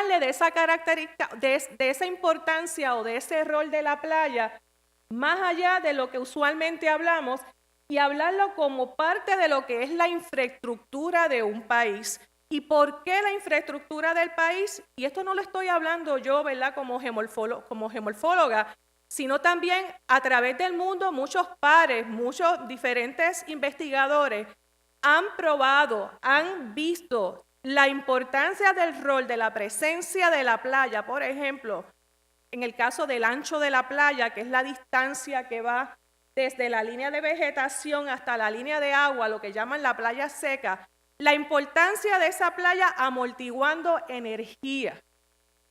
hablarle de esa característica, de esa importancia o de ese rol de la playa, más allá de lo que usualmente hablamos, y hablarlo como parte de lo que es la infraestructura de un país. ¿Y por qué la infraestructura del país? Y esto no lo estoy hablando yo, ¿verdad?, como geomorfóloga, sino también a través del mundo muchos pares, muchos diferentes investigadores han probado, han visto la importancia del rol de la presencia de la playa, por ejemplo, en el caso del ancho de la playa, que es la distancia que va desde la línea de vegetación hasta la línea de agua, lo que llaman la playa seca, la importancia de esa playa amortiguando energía.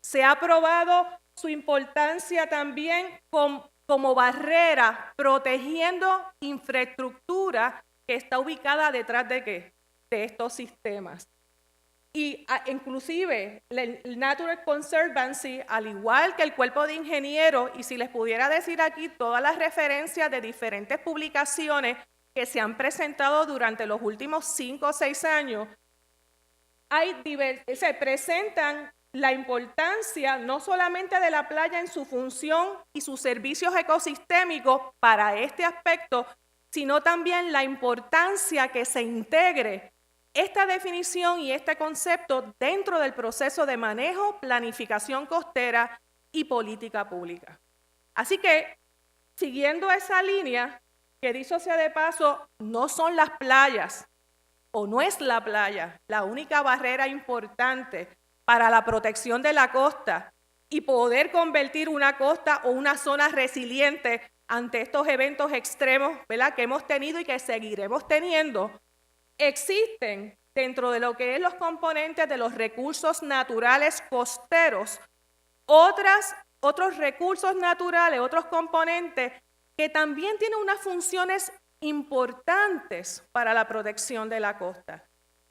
Se ha probado su importancia también como barrera, protegiendo infraestructura que está ubicada detrás de ¿qué? De estos sistemas. Y inclusive el Natural Conservancy, al igual que el cuerpo de ingenieros, y si les pudiera decir aquí todas las referencias de diferentes publicaciones que se han presentado durante los últimos 5 o 6 años, se presentan la importancia no solamente de la playa en su función y sus servicios ecosistémicos para este aspecto, sino también la importancia que se integre esta definición y este concepto dentro del proceso de manejo, planificación costera y política pública. Así que, siguiendo esa línea, que dicho sea de paso, no son las playas, o no es la playa, la única barrera importante para la protección de la costa y poder convertir una costa o una zona resiliente ante estos eventos extremos, ¿verdad?, que hemos tenido y que seguiremos teniendo. Existen dentro de lo que es los componentes de los recursos naturales costeros otros recursos naturales, otros componentes que también tienen unas funciones importantes para la protección de la costa.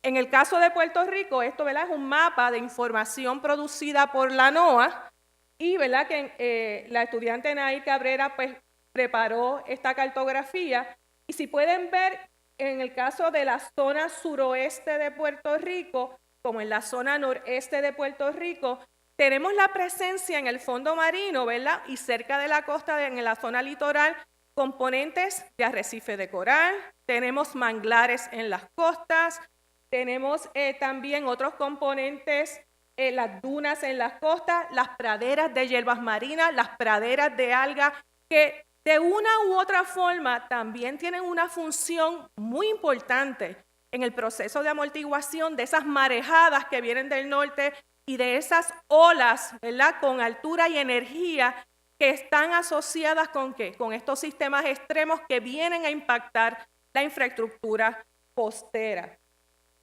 En el caso de Puerto Rico, esto, ¿verdad?, es un mapa de información producida por la NOAA y, ¿verdad?, que la estudiante Nay Cabrera pues preparó esta cartografía, y si pueden ver, en el caso de la zona suroeste de Puerto Rico, como en la zona noreste de Puerto Rico, tenemos la presencia en el fondo marino, ¿verdad?, y cerca de la costa, en la zona litoral, componentes de arrecife de coral, tenemos manglares en las costas, tenemos también otros componentes, las dunas en las costas, las praderas de hierbas marinas, las praderas de algas, que de una u otra forma también tienen una función muy importante en el proceso de amortiguación de esas marejadas que vienen del norte y de esas olas, ¿verdad?, con altura y energía que están asociadas ¿con qué? Con estos sistemas extremos que vienen a impactar la infraestructura costera.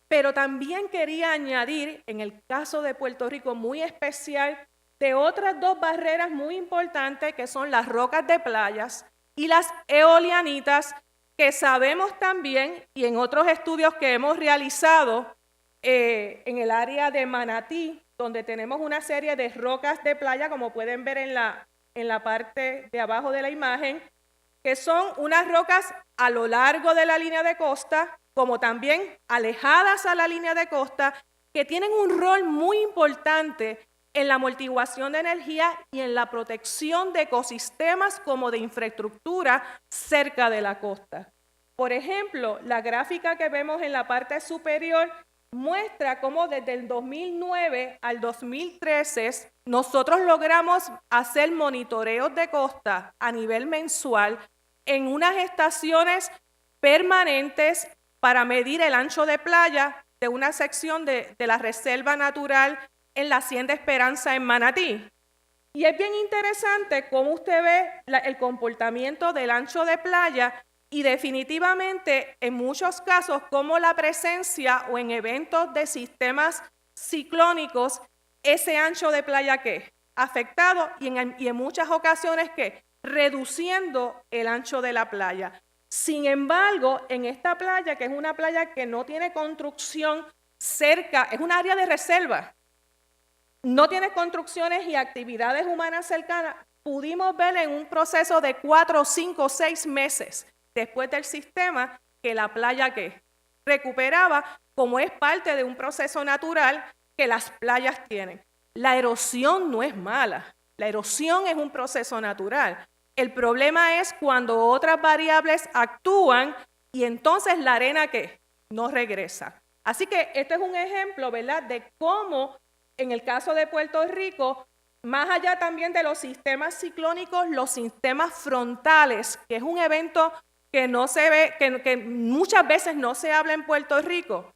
Pero también quería añadir, en el caso de Puerto Rico muy especial, de otras dos barreras muy importantes, que son las rocas de playas y las eolianitas, que sabemos también, y en otros estudios que hemos realizado en el área de Manatí, donde tenemos una serie de rocas de playa, como pueden ver en la parte de abajo de la imagen, que son unas rocas a lo largo de la línea de costa, como también alejadas a la línea de costa, que tienen un rol muy importante en la amortiguación de energía y en la protección de ecosistemas como de infraestructura cerca de la costa. Por ejemplo, la gráfica que vemos en la parte superior muestra cómo desde el 2009 al 2013 nosotros logramos hacer monitoreos de costa a nivel mensual en unas estaciones permanentes para medir el ancho de playa de una sección de la Reserva Natural en la Hacienda Esperanza en Manatí. Y es bien interesante cómo usted ve el comportamiento del ancho de playa y definitivamente en muchos casos cómo la presencia o en eventos de sistemas ciclónicos, ese ancho de playa que afectado y en muchas ocasiones que reduciendo el ancho de la playa. Sin embargo, en esta playa, que es una playa que no tiene construcción cerca, es un área de reserva, no tiene construcciones y actividades humanas cercanas, pudimos ver en un proceso de 4, 5, 6 meses después del sistema que la playa que recuperaba, como es parte de un proceso natural que las playas tienen. La erosión no es mala, la erosión es un proceso natural. El problema es cuando otras variables actúan y entonces la arena ¿qué? No regresa. Así que este es un ejemplo, ¿verdad?, de cómo en el caso de Puerto Rico, más allá también de los sistemas ciclónicos, los sistemas frontales, que es un evento que no se ve, que muchas veces no se habla en Puerto Rico.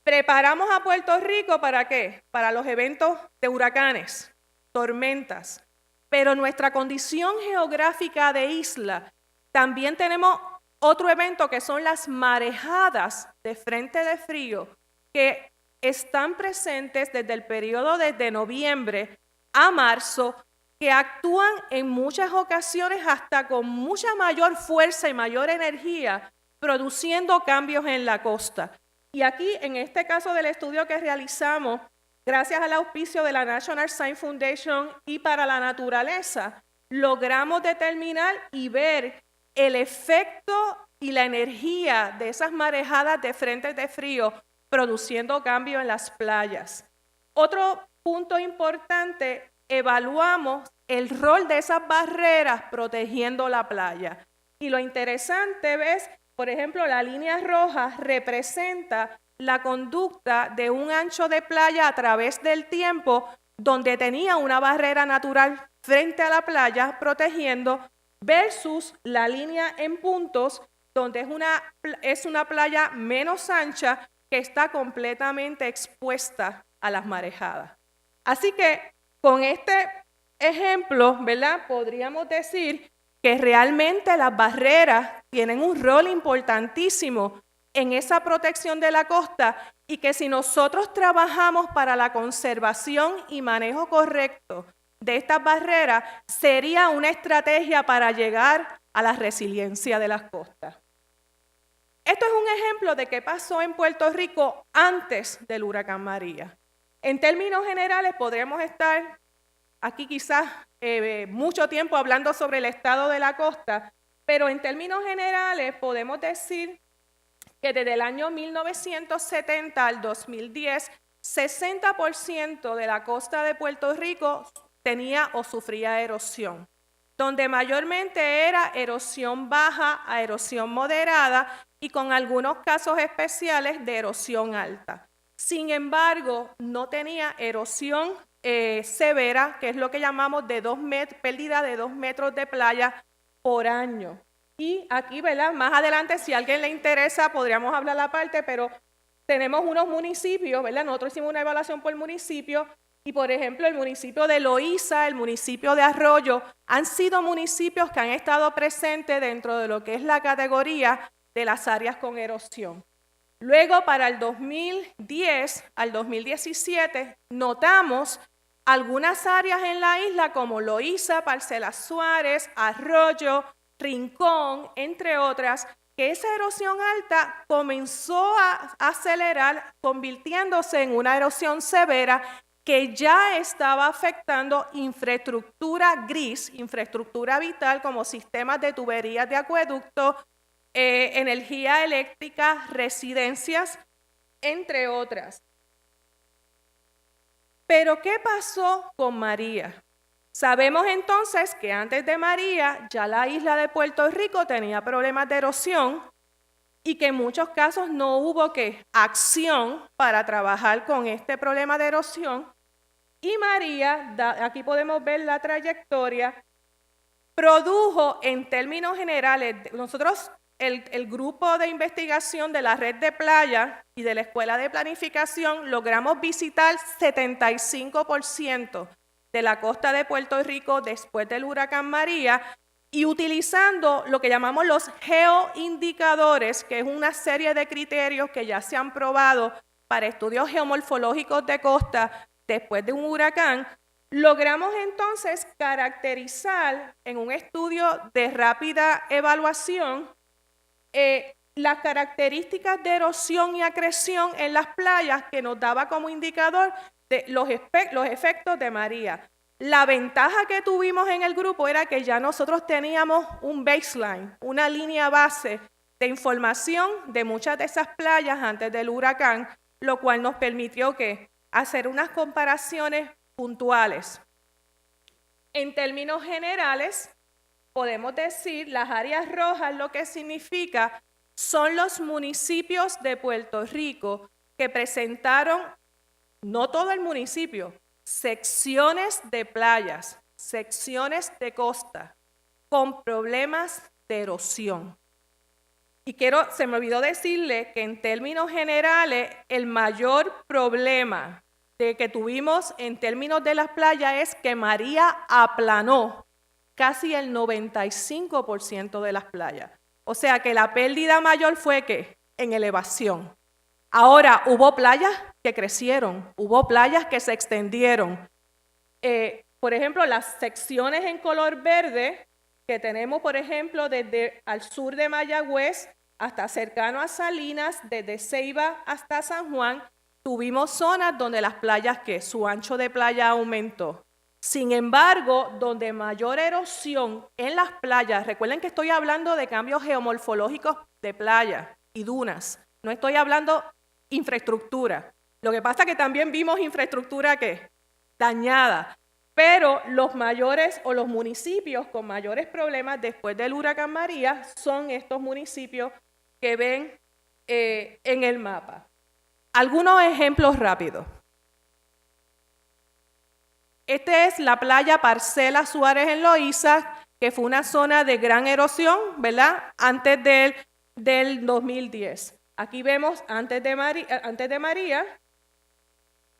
Preparamos a Puerto Rico ¿para qué? Para los eventos de huracanes, tormentas. Pero nuestra condición geográfica de isla, también tenemos otro evento que son las marejadas de frente de frío, que están presentes desde el periodo desde noviembre a marzo, que actúan en muchas ocasiones hasta con mucha mayor fuerza y mayor energía, produciendo cambios en la costa. Y aquí, en este caso del estudio que realizamos, gracias al auspicio de la National Science Foundation y para la naturaleza, logramos determinar y ver el efecto y la energía de esas marejadas de frentes de frío produciendo cambios en las playas. Otro punto importante, evaluamos el rol de esas barreras protegiendo la playa. Y lo interesante, ¿ves? Por ejemplo, la línea roja representa la conducta de un ancho de playa a través del tiempo donde tenía una barrera natural frente a la playa protegiendo versus la línea en puntos donde es una playa menos ancha que está completamente expuesta a las marejadas. Así que con este ejemplo, ¿verdad?, podríamos decir que realmente las barreras tienen un rol importantísimo en esa protección de la costa y que si nosotros trabajamos para la conservación y manejo correcto de estas barreras, sería una estrategia para llegar a la resiliencia de las costas. Esto es un ejemplo de qué pasó en Puerto Rico antes del huracán María. En términos generales, podríamos estar aquí quizás mucho tiempo hablando sobre el estado de la costa, pero en términos generales podemos decir que desde el año 1970 al 2010, 60% de la costa de Puerto Rico tenía o sufría erosión, donde mayormente era erosión baja a erosión moderada y con algunos casos especiales de erosión alta. Sin embargo, no tenía erosión severa, que es lo que llamamos de pérdida de 2 metros de playa por año. Y aquí, ¿verdad?, más adelante, si a alguien le interesa, podríamos hablar la parte, pero tenemos unos municipios, ¿verdad? Nosotros hicimos una evaluación por municipio y, por ejemplo, el municipio de Loíza, el municipio de Arroyo, han sido municipios que han estado presentes dentro de lo que es la categoría de las áreas con erosión. Luego, para el 2010 al 2017, notamos algunas áreas en la isla como Loíza, Parcelas Suárez, Arroyo, Rincón, entre otras, que esa erosión alta comenzó a acelerar, convirtiéndose en una erosión severa que ya estaba afectando infraestructura gris, infraestructura vital como sistemas de tuberías de acueducto, energía eléctrica, residencias, entre otras. Pero ¿qué pasó con María? Sabemos entonces que antes de María ya la isla de Puerto Rico tenía problemas de erosión y que en muchos casos no hubo acción para trabajar con este problema de erosión. Y María, aquí podemos ver la trayectoria, produjo en términos generales, nosotros el grupo de investigación de la red de playa y de la Escuela de Planificación logramos visitar 75% de la costa de Puerto Rico después del huracán María y utilizando lo que llamamos los geoindicadores, que es una serie de criterios que ya se han probado para estudios geomorfológicos de costa después de un huracán, logramos entonces caracterizar en un estudio de rápida evaluación las características de erosión y acreción en las playas que nos daba como indicador de los efectos de María. La ventaja que tuvimos en el grupo era que ya nosotros teníamos un baseline, una línea base de información de muchas de esas playas antes del huracán, lo cual nos permitió hacer unas comparaciones puntuales. En términos generales, podemos decir las áreas rojas lo que significa son los municipios de Puerto Rico que presentaron, no todo el municipio, secciones de playas, secciones de costa con problemas de erosión. Y se me olvidó decirle que en términos generales el mayor problema que tuvimos en términos de las playas es que María aplanó casi el 95% de las playas. O sea que la pérdida mayor fue ¿qué? En elevación. Ahora, hubo playas que crecieron, hubo playas que se extendieron. Por ejemplo, las secciones en color verde que tenemos, por ejemplo, desde al sur de Mayagüez hasta cercano a Salinas, desde Ceiba hasta San Juan, tuvimos zonas donde las playas, su ancho de playa aumentó. Sin embargo, donde mayor erosión en las playas, recuerden que estoy hablando de cambios geomorfológicos de playas y dunas, no estoy hablando infraestructura. Lo que pasa es que también vimos infraestructura dañada, pero los mayores o los municipios con mayores problemas después del huracán María son estos municipios que ven en el mapa. Algunos ejemplos rápidos. Esta es la playa Parcela Suárez en Loíza, que fue una zona de gran erosión, ¿verdad? Antes del 2010. Aquí vemos antes de María,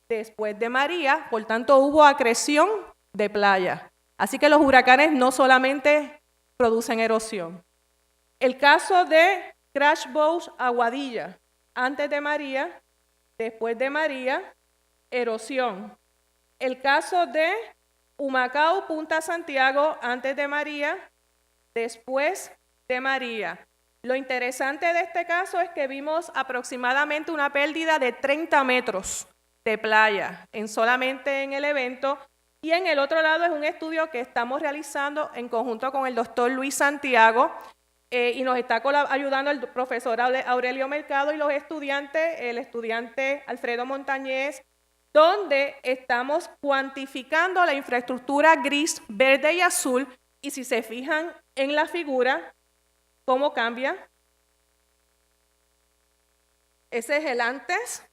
después de María, por tanto hubo acreción de playa. Así que los huracanes no solamente producen erosión. El caso de Crash Boat Aguadilla, antes de María, después de María, erosión. El caso de Humacao, Punta Santiago, antes de María, después de María. Lo interesante de este caso es que vimos aproximadamente una pérdida de 30 metros de playa solamente en el evento, y en el otro lado es un estudio que estamos realizando en conjunto con el doctor Luis Santiago, y nos está ayudando el profesor Aurelio Mercado y los estudiantes, el estudiante Alfredo Montañez, donde estamos cuantificando la infraestructura gris, verde y azul, y si se fijan en la figura, ¿cómo cambia? Ese es el antes,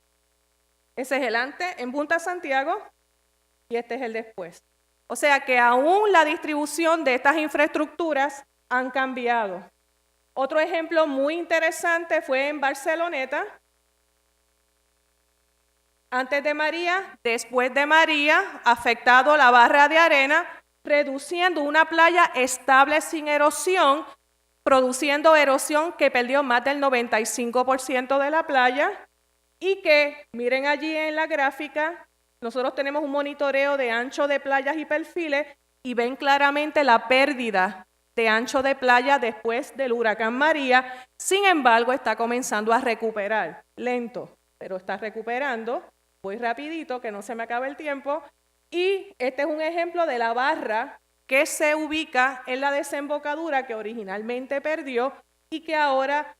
en Punta Santiago, y este es el después. O sea que aún la distribución de estas infraestructuras han cambiado. Otro ejemplo muy interesante fue en Barceloneta, antes de María, después de María, afectado la barra de arena, reduciendo una playa estable sin erosión, produciendo erosión que perdió más del 95% de la playa, y que, miren allí en la gráfica, nosotros tenemos un monitoreo de ancho de playas y perfiles y ven claramente la pérdida de ancho de playa después del huracán María. Sin embargo, está comenzando a recuperar, lento, pero está recuperando. Voy rapidito, que no se me acabe el tiempo. Y este es un ejemplo de la barra que se ubica en la desembocadura que originalmente perdió y que ahora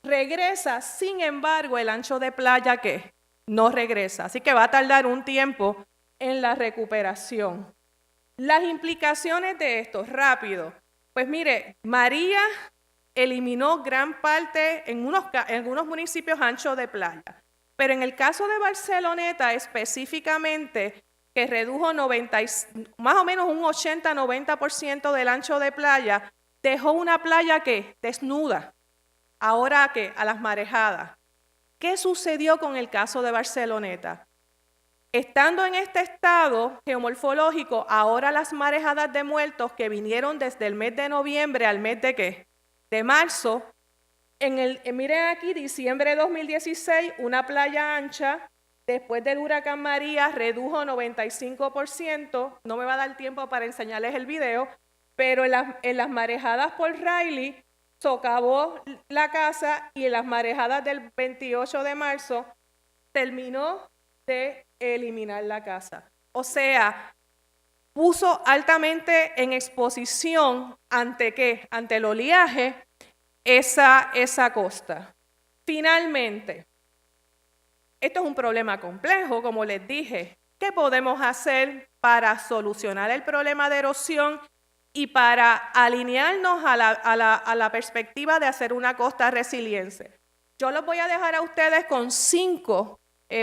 regresa. Sin embargo, el ancho de playa no regresa. Así que va a tardar un tiempo en la recuperación. Las implicaciones de esto, rápido. Pues mire, María eliminó gran parte en algunos municipios ancho de playa. Pero en el caso de Barceloneta específicamente, que redujo más o menos un 80-90% del ancho de playa, dejó una playa desnuda, ahora a las marejadas. ¿Qué sucedió con el caso de Barceloneta? Estando en este estado geomorfológico, ahora las marejadas de muertos que vinieron desde el mes de noviembre al mes de marzo, miren aquí, diciembre de 2016, una playa ancha, después del huracán María, redujo 95%, no me va a dar tiempo para enseñarles el video, pero en las marejadas por Riley, socavó la casa, y en las marejadas del 28 de marzo, terminó de eliminar la casa. O sea, puso altamente en exposición ante el oleaje esa costa. Finalmente, esto es un problema complejo, como les dije. ¿qué podemos hacer para solucionar el problema de erosión y para alinearnos a la perspectiva de hacer una costa resiliente? Yo los voy a dejar a ustedes con 5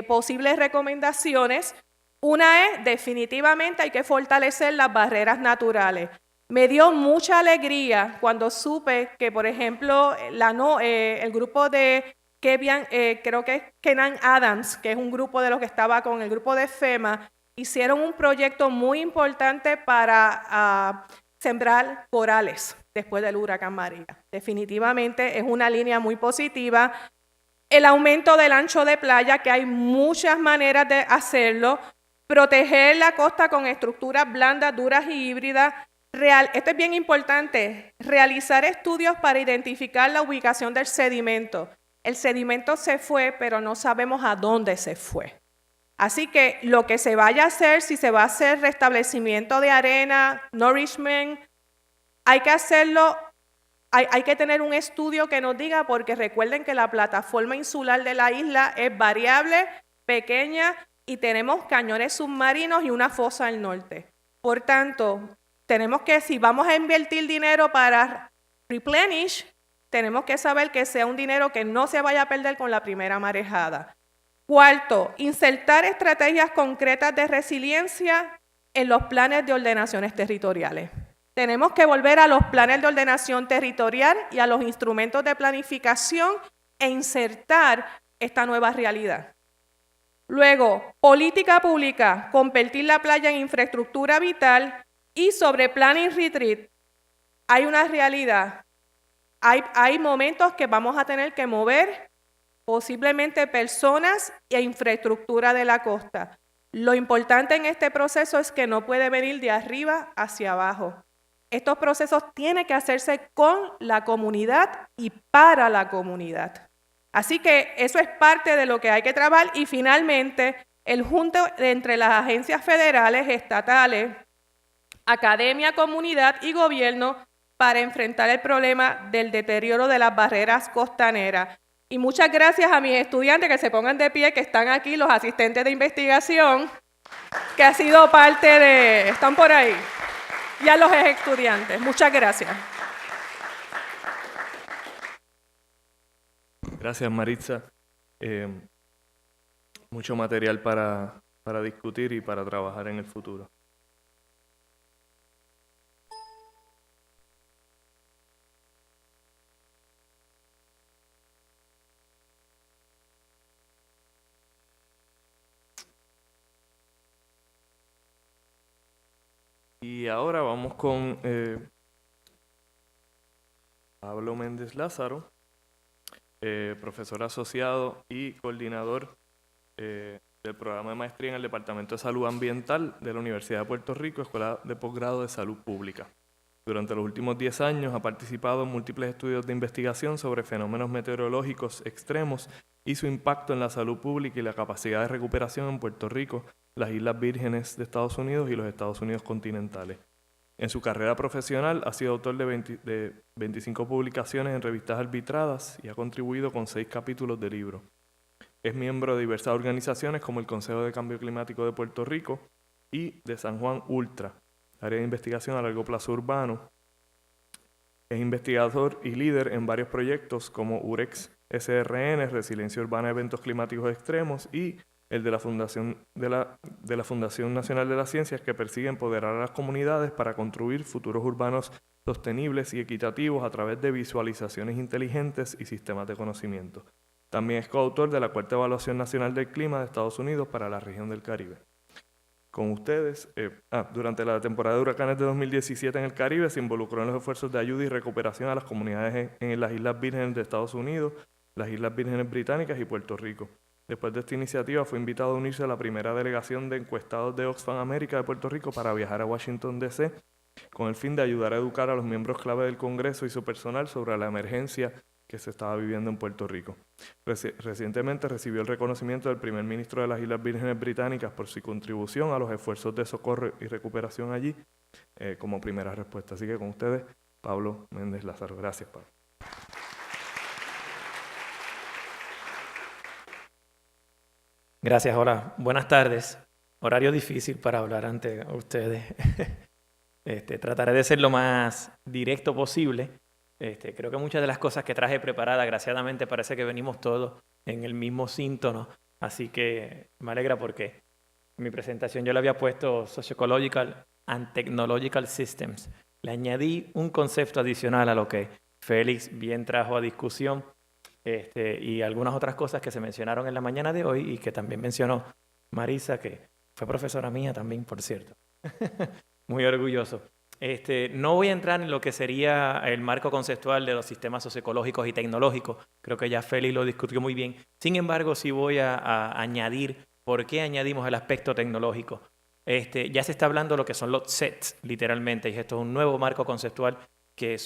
posibles recomendaciones. Una es, definitivamente hay que fortalecer las barreras naturales. Me dio mucha alegría cuando supe que, por ejemplo, el grupo de creo que es Kenan Adams, que es un grupo de los que estaba con el grupo de FEMA, hicieron un proyecto muy importante para sembrar corales después del huracán María. Definitivamente es una línea muy positiva. El aumento del ancho de playa, que hay muchas maneras de hacerlo. Proteger la costa con estructuras blandas, duras y híbridas. Esto es bien importante, realizar estudios para identificar la ubicación del sedimento. El sedimento se fue, pero no sabemos a dónde se fue. Así que lo que se vaya a hacer, si se va a hacer restablecimiento de arena, nourishment, hay que hacerlo, hay que tener un estudio que nos diga, porque recuerden que la plataforma insular de la isla es variable, pequeña, y tenemos cañones submarinos y una fosa al norte. Por tanto, tenemos que, si vamos a invertir dinero para replenish, tenemos que saber que sea un dinero que no se vaya a perder con la primera marejada. Cuarto, insertar estrategias concretas de resiliencia en los planes de ordenaciones territoriales. Tenemos que volver a los planes de ordenación territorial y a los instrumentos de planificación e insertar esta nueva realidad. Luego, política pública, convertir la playa en infraestructura vital. Y sobre planning retreat, hay una realidad. Hay momentos que vamos a tener que mover posiblemente personas e infraestructura de la costa. Lo importante en este proceso es que no puede venir de arriba hacia abajo. Estos procesos tienen que hacerse con la comunidad y para la comunidad. Así que eso es parte de lo que hay que trabajar. Y finalmente, el junte entre las agencias federales, estatales, academia, comunidad y gobierno para enfrentar el problema del deterioro de las barreras costaneras. Y muchas gracias a mis estudiantes, que se pongan de pie, que están aquí, los asistentes de investigación, que ha sido parte de, están por ahí, y a los estudiantes. Muchas gracias. Gracias, Maritza. Mucho material para discutir y para trabajar en el futuro. Y ahora vamos con Pablo Méndez Lázaro, profesor asociado y coordinador del programa de maestría en el Departamento de Salud Ambiental de la Universidad de Puerto Rico, Escuela de Posgrado de Salud Pública. Durante los últimos 10 años ha participado en múltiples estudios de investigación sobre fenómenos meteorológicos extremos y su impacto en la salud pública y la capacidad de recuperación en Puerto Rico, las Islas Vírgenes de Estados Unidos y los Estados Unidos continentales. En su carrera profesional ha sido autor de 25 publicaciones en revistas arbitradas y ha contribuido con 6 capítulos de libros. Es miembro de diversas organizaciones como el Consejo de Cambio Climático de Puerto Rico y de San Juan Ultra, área de investigación a largo plazo urbano. Es investigador y líder en varios proyectos como UREX SRN, Resiliencia Urbana a Eventos Climáticos Extremos, y el de la Fundación Nacional de las Ciencias, que persigue empoderar a las comunidades para construir futuros urbanos sostenibles y equitativos a través de visualizaciones inteligentes y sistemas de conocimiento. También es coautor de la 4ª Evaluación Nacional del Clima de Estados Unidos para la región del Caribe. Con ustedes, durante la temporada de huracanes de 2017 en el Caribe, se involucró en los esfuerzos de ayuda y recuperación a las comunidades en las Islas Vírgenes de Estados Unidos, las Islas Vírgenes Británicas y Puerto Rico. Después de esta iniciativa, fue invitado a unirse a la primera delegación de encuestados de Oxfam América de Puerto Rico para viajar a Washington, D.C., con el fin de ayudar a educar a los miembros clave del Congreso y su personal sobre la emergencia que se estaba viviendo en Puerto Rico. Recientemente recibió el reconocimiento del primer ministro de las Islas Vírgenes Británicas por su contribución a los esfuerzos de socorro y recuperación allí, como primera respuesta. Así que con ustedes, Pablo Méndez Lázaro. Gracias, Pablo. Gracias, hola. Buenas tardes. Horario difícil para hablar ante ustedes. Trataré de ser lo más directo posible. Creo que muchas de las cosas que traje preparadas, desgraciadamente, parece que venimos todos en el mismo síntoma. Así que me alegra porque en mi presentación yo le había puesto Sociological and Technological Systems. Le añadí un concepto adicional a lo que Félix bien trajo a discusión y algunas otras cosas que se mencionaron en la mañana de hoy y que también mencionó Marisa, que fue profesora mía también, por cierto. Muy orgulloso. No voy a entrar en lo que sería el marco conceptual de los sistemas socioecológicos y tecnológicos. Creo que ya Félix lo discutió muy bien. Sin embargo, sí voy a añadir por qué añadimos el aspecto tecnológico. Ya se está hablando de lo que son los sets, literalmente, y esto es un nuevo marco conceptual que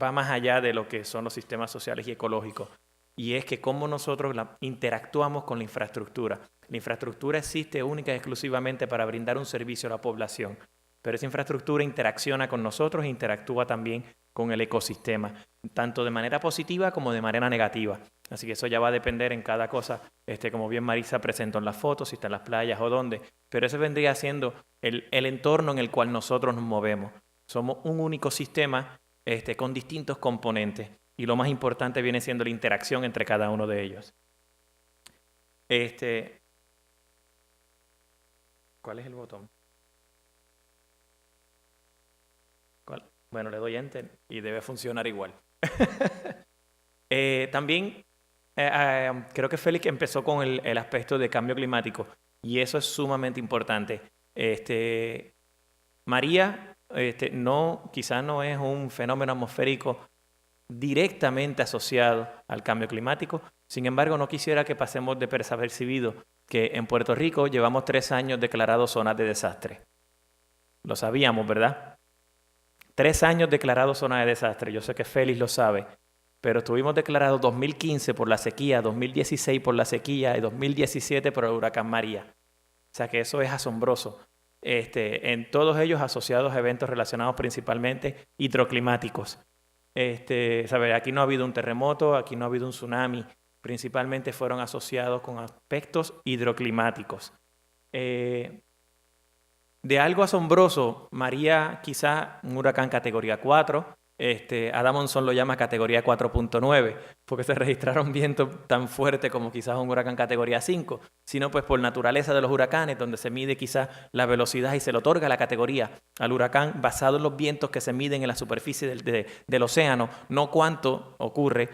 va más allá de lo que son los sistemas sociales y ecológicos. Y es que cómo nosotros interactuamos con la infraestructura. La infraestructura existe única y exclusivamente para brindar un servicio a la población, pero esa infraestructura interacciona con nosotros e interactúa también con el ecosistema, tanto de manera positiva como de manera negativa. Así que eso ya va a depender en cada cosa, como bien Marisa presentó en las fotos, si está en las playas o dónde, pero eso vendría siendo el entorno en el cual nosotros nos movemos. Somos un único sistema con distintos componentes y lo más importante viene siendo la interacción entre cada uno de ellos. ¿Cuál es el botón? Bueno, le doy Enter y debe funcionar igual. También creo que Félix empezó con el aspecto de cambio climático y eso es sumamente importante. María quizás no es un fenómeno atmosférico directamente asociado al cambio climático. Sin embargo, no quisiera que pasemos desapercibido que en Puerto Rico llevamos 3 años declarados zonas de desastre. Lo sabíamos, ¿verdad? 3 años declarados zona de desastre. Yo sé que Félix lo sabe, pero estuvimos declarados 2015 por la sequía, 2016 por la sequía y 2017 por el huracán María. O sea que eso es asombroso. En todos ellos asociados a eventos relacionados principalmente hidroclimáticos. Aquí no ha habido un terremoto, aquí no ha habido un tsunami. Principalmente fueron asociados con aspectos hidroclimáticos. De algo asombroso, María quizá un huracán categoría 4, Adam Monzón lo llama categoría 4.9, porque se registraron vientos tan fuertes como quizás un huracán categoría 5, sino pues por naturaleza de los huracanes, donde se mide quizás la velocidad y se le otorga la categoría al huracán basado en los vientos que se miden en la superficie del océano, no cuánto ocurre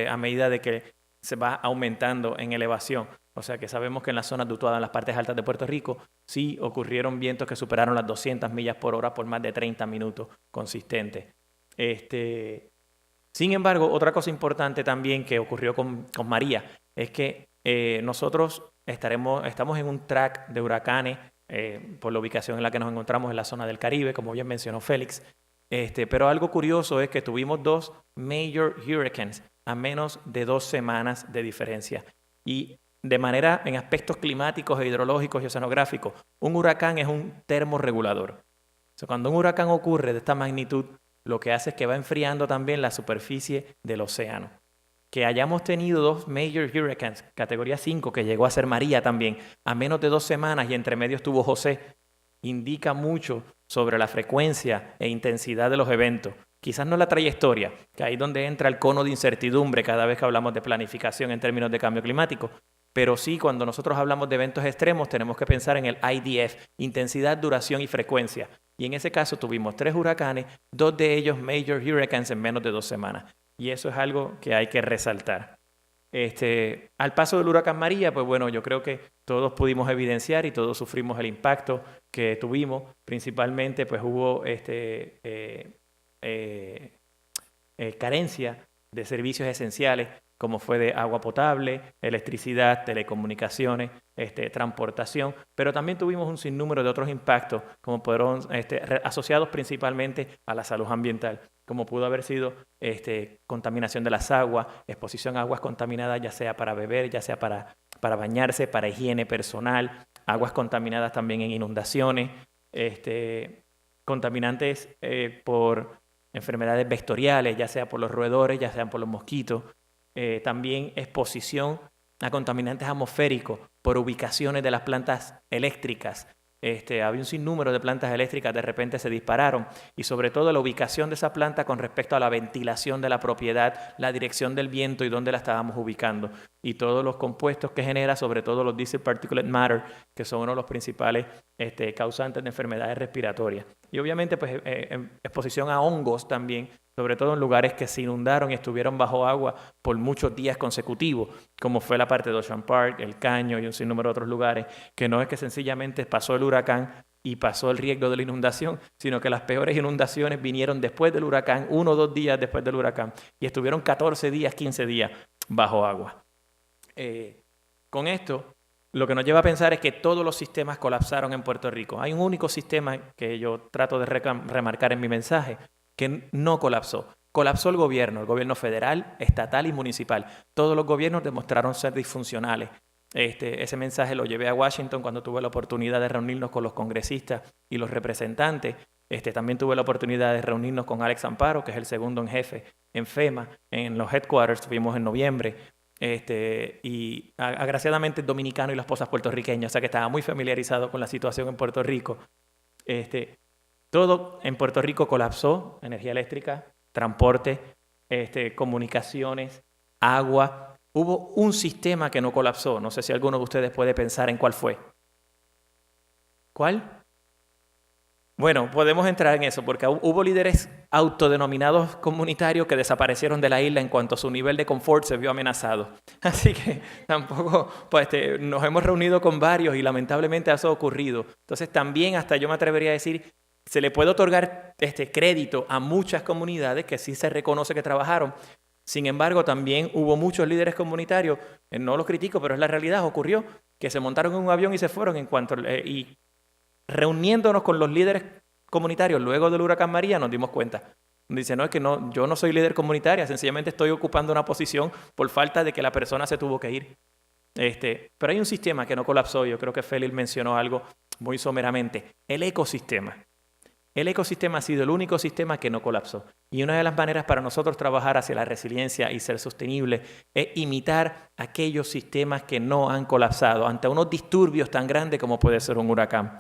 a medida de que se va aumentando en elevación. O sea que sabemos que en las zonas situadas en las partes altas de Puerto Rico sí ocurrieron vientos que superaron las 200 millas por hora por más de 30 minutos consistentes. Sin embargo, otra cosa importante también que ocurrió con María es que nosotros estamos en un track de huracanes por la ubicación en la que nos encontramos en la zona del Caribe, como bien mencionó Félix. Pero algo curioso es que tuvimos 2 major hurricanes a menos de 2 semanas de diferencia. Y de manera, en aspectos climáticos e hidrológicos y oceanográficos, un huracán es un termorregulador. O sea, cuando un huracán ocurre de esta magnitud, lo que hace es que va enfriando también la superficie del océano. Que hayamos tenido 2 major hurricanes, categoría 5, que llegó a ser María también, a menos de 2 semanas y entre medio estuvo José, indica mucho sobre la frecuencia e intensidad de los eventos. Quizás no la trayectoria, que ahí es donde entra el cono de incertidumbre cada vez que hablamos de planificación en términos de cambio climático, pero sí cuando nosotros hablamos de eventos extremos tenemos que pensar en el IDF, intensidad, duración y frecuencia. Y en ese caso tuvimos 3 huracanes, 2 de ellos major hurricanes en menos de 2 semanas. Y eso es algo que hay que resaltar. Al paso del huracán María, pues bueno, yo creo que todos pudimos evidenciar y todos sufrimos el impacto que tuvimos. Principalmente pues hubo carencia de servicios esenciales como fue de agua potable, electricidad, telecomunicaciones, transportación, pero también tuvimos un sinnúmero de otros impactos como fueron asociados principalmente a la salud ambiental, como pudo haber sido contaminación de las aguas, exposición a aguas contaminadas ya sea para beber, ya sea para bañarse, para higiene personal, aguas contaminadas también en inundaciones, contaminantes por enfermedades vectoriales, ya sea por los roedores, ya sean por los mosquitos, también exposición a contaminantes atmosféricos por ubicaciones de las plantas eléctricas, había un sinnúmero de plantas eléctricas, de repente se dispararon, y sobre todo la ubicación de esa planta con respecto a la ventilación de la propiedad, la dirección del viento y dónde la estábamos ubicando, y todos los compuestos que genera, sobre todo los diesel particulate matter, que son uno de los principales causantes de enfermedades respiratorias. Y obviamente pues exposición a hongos también, sobre todo en lugares que se inundaron y estuvieron bajo agua por muchos días consecutivos, como fue la parte de Ocean Park, El Caño y un sinnúmero de otros lugares, que no es que sencillamente pasó el huracán y pasó el riesgo de la inundación, sino que las peores inundaciones vinieron después del huracán, 1 o 2 días después del huracán, y estuvieron 14 días, 15 días bajo agua. Con esto, lo que nos lleva a pensar es que todos los sistemas colapsaron en Puerto Rico. Hay un único sistema que yo trato de remarcar en mi mensaje, que no colapsó. Colapsó el gobierno federal, estatal y municipal. Todos los gobiernos demostraron ser disfuncionales. Ese mensaje lo llevé a Washington cuando tuve la oportunidad de reunirnos con los congresistas y los representantes. También tuve la oportunidad de reunirnos con Alex Amparo, que es el segundo en jefe en FEMA, en los headquarters, fuimos en noviembre. Y agraciadamente es dominicano y la esposa es puertorriqueña, o sea que estaba muy familiarizado con la situación en Puerto Rico. Todo en Puerto Rico colapsó: energía eléctrica, transporte, comunicaciones, agua. Hubo un sistema que no colapsó. No sé si alguno de ustedes puede pensar en cuál fue. ¿Cuál? Bueno, podemos entrar en eso, porque hubo líderes autodenominados comunitarios que desaparecieron de la isla en cuanto su nivel de confort se vio amenazado. Así que tampoco, pues, nos hemos reunido con varios y lamentablemente eso ha ocurrido. Entonces también hasta yo me atrevería a decir, se le puede otorgar crédito a muchas comunidades que sí se reconoce que trabajaron. Sin embargo, también hubo muchos líderes comunitarios, no los critico, pero es la realidad, ocurrió, que se montaron en un avión y se fueron y reuniéndonos con los líderes comunitarios luego del huracán María nos dimos cuenta. Dice, no, es que no, yo no soy líder comunitaria, sencillamente estoy ocupando una posición por falta de que la persona se tuvo que ir. Pero hay un sistema que no colapsó. Yo creo que Félix mencionó algo muy someramente: el ecosistema. El ecosistema ha sido el único sistema que no colapsó. Y una de las maneras para nosotros trabajar hacia la resiliencia y ser sostenible es imitar aquellos sistemas que no han colapsado ante unos disturbios tan grandes como puede ser un huracán.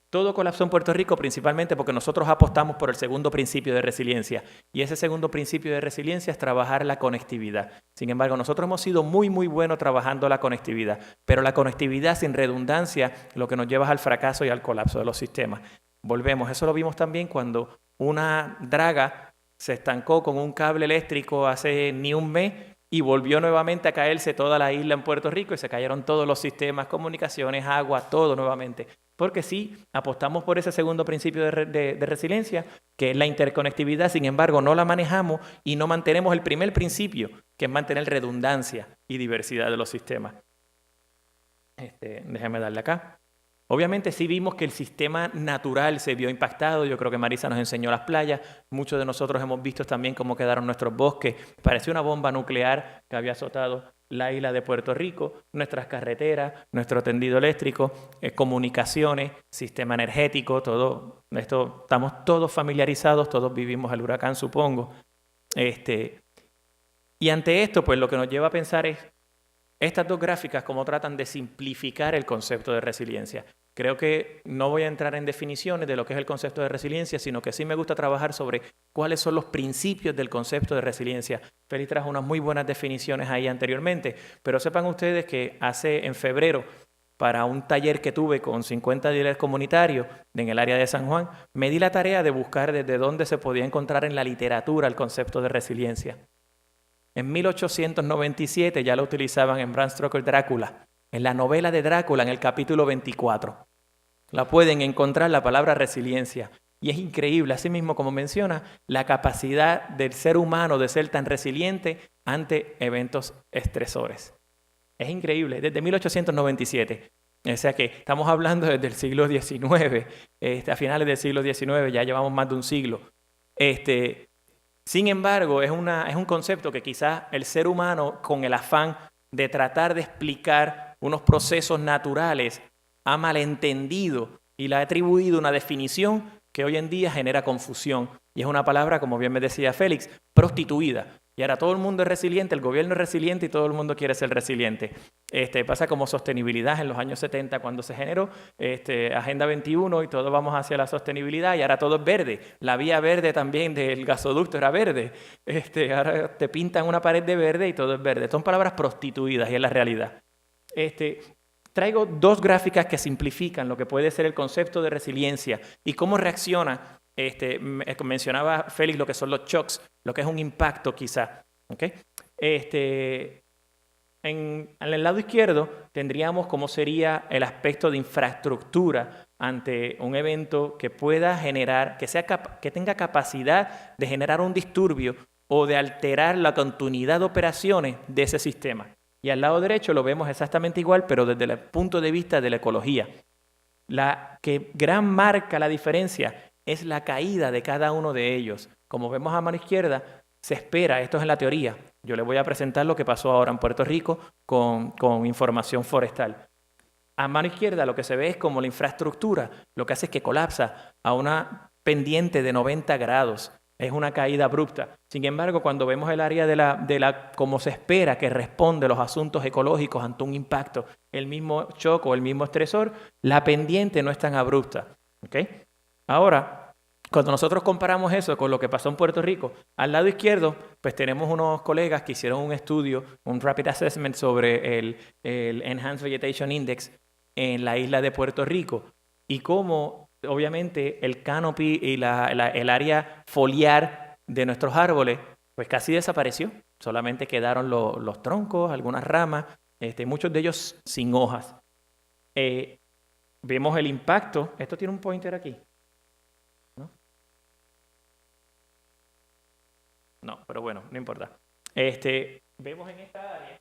Todo colapsó en Puerto Rico principalmente porque nosotros apostamos por el segundo principio de resiliencia. Y ese segundo principio de resiliencia es trabajar la conectividad. Sin embargo, nosotros hemos sido muy buenos trabajando la conectividad. Pero la conectividad sin redundancia lo que nos lleva es al fracaso y al colapso de los sistemas. Volvemos, eso lo vimos también cuando una draga se estancó con un cable eléctrico hace ni un mes y volvió nuevamente a caerse toda la isla en Puerto Rico y se cayeron todos los sistemas, comunicaciones, agua, todo nuevamente. Porque sí, apostamos por ese segundo principio de resiliencia, que es la interconectividad. Sin embargo, no la manejamos y no mantenemos el primer principio, que es mantener redundancia y diversidad de los sistemas. Déjame darle acá. Obviamente sí vimos que el sistema natural se vio impactado. Yo creo que Marisa nos enseñó las playas. Muchos de nosotros hemos visto también cómo quedaron nuestros bosques. Parecía una bomba nuclear que había azotado la isla de Puerto Rico, nuestras carreteras, nuestro tendido eléctrico, comunicaciones, sistema energético, todo esto. Estamos todos familiarizados, todos vivimos el huracán, supongo. Y ante esto, pues lo que nos lleva a pensar es estas dos gráficas cómo tratan de simplificar el concepto de resiliencia. Creo que no voy a entrar en definiciones de lo que es el concepto de resiliencia, sino que sí me gusta trabajar sobre cuáles son los principios del concepto de resiliencia. Félix trajo unas muy buenas definiciones ahí anteriormente, pero sepan ustedes que en febrero, para un taller que tuve con 50 líderes comunitarios en el área de San Juan, me di la tarea de buscar desde dónde se podía encontrar en la literatura el concepto de resiliencia. En 1897 ya lo utilizaban en Bram Stoker Drácula. En la novela de Drácula, en el capítulo 24, la pueden encontrar la palabra resiliencia. Y es increíble, así mismo como menciona, la capacidad del ser humano de ser tan resiliente ante eventos estresores. Es increíble, desde 1897. O sea que estamos hablando desde el siglo XIX, a finales del siglo XIX, ya llevamos más de un siglo. Sin embargo, es un concepto que quizás el ser humano, con el afán de tratar de explicar unos procesos naturales, ha malentendido y le ha atribuido una definición que hoy en día genera confusión. Y es una palabra, como bien me decía Félix, prostituida. y ahora todo el mundo es resiliente, el gobierno es resiliente y todo el mundo quiere ser resiliente. Pasa como sostenibilidad en los años 70 cuando se generó Agenda 21 y todos vamos hacia la sostenibilidad y ahora todo es verde. La vía verde también del gasoducto era verde. Ahora te pintan una pared de verde y todo es verde. Son palabras prostituidas y es la realidad. Traigo dos gráficas que simplifican lo que puede ser el concepto de resiliencia y cómo reacciona. Mencionaba Félix lo que son los shocks, lo que es un impacto quizá. ¿Okay? En el lado izquierdo tendríamos cómo sería el aspecto de infraestructura ante un evento que pueda generar, que tenga capacidad de generar un disturbio o de alterar la continuidad de operaciones de ese sistema. Y al lado derecho lo vemos exactamente igual, pero desde el punto de vista de la ecología. La que gran marca la diferencia es la caída de cada uno de ellos. Como vemos a mano izquierda, se espera, esto es en la teoría, yo les voy a presentar lo que pasó ahora en Puerto Rico con información forestal. A mano izquierda lo que se ve es como la infraestructura, lo que hace es que colapsa a una pendiente de 90 grados. Es una caída abrupta. Sin embargo, cuando vemos el área de cómo se espera que responde los asuntos ecológicos ante un impacto, el mismo shock o el mismo estresor, la pendiente no es tan abrupta. ¿Okay? Ahora, cuando nosotros comparamos eso con lo que pasó en Puerto Rico, al lado izquierdo, pues tenemos unos colegas que hicieron un estudio, un rapid assessment sobre el Enhanced Vegetation Index en la isla de Puerto Rico y cómo obviamente el canopy y el área foliar de nuestros árboles pues casi desapareció. Solamente quedaron los troncos, algunas ramas, muchos de ellos sin hojas. Vemos el impacto. Esto tiene un pointer aquí. No, pero bueno, no importa. Vemos en esta área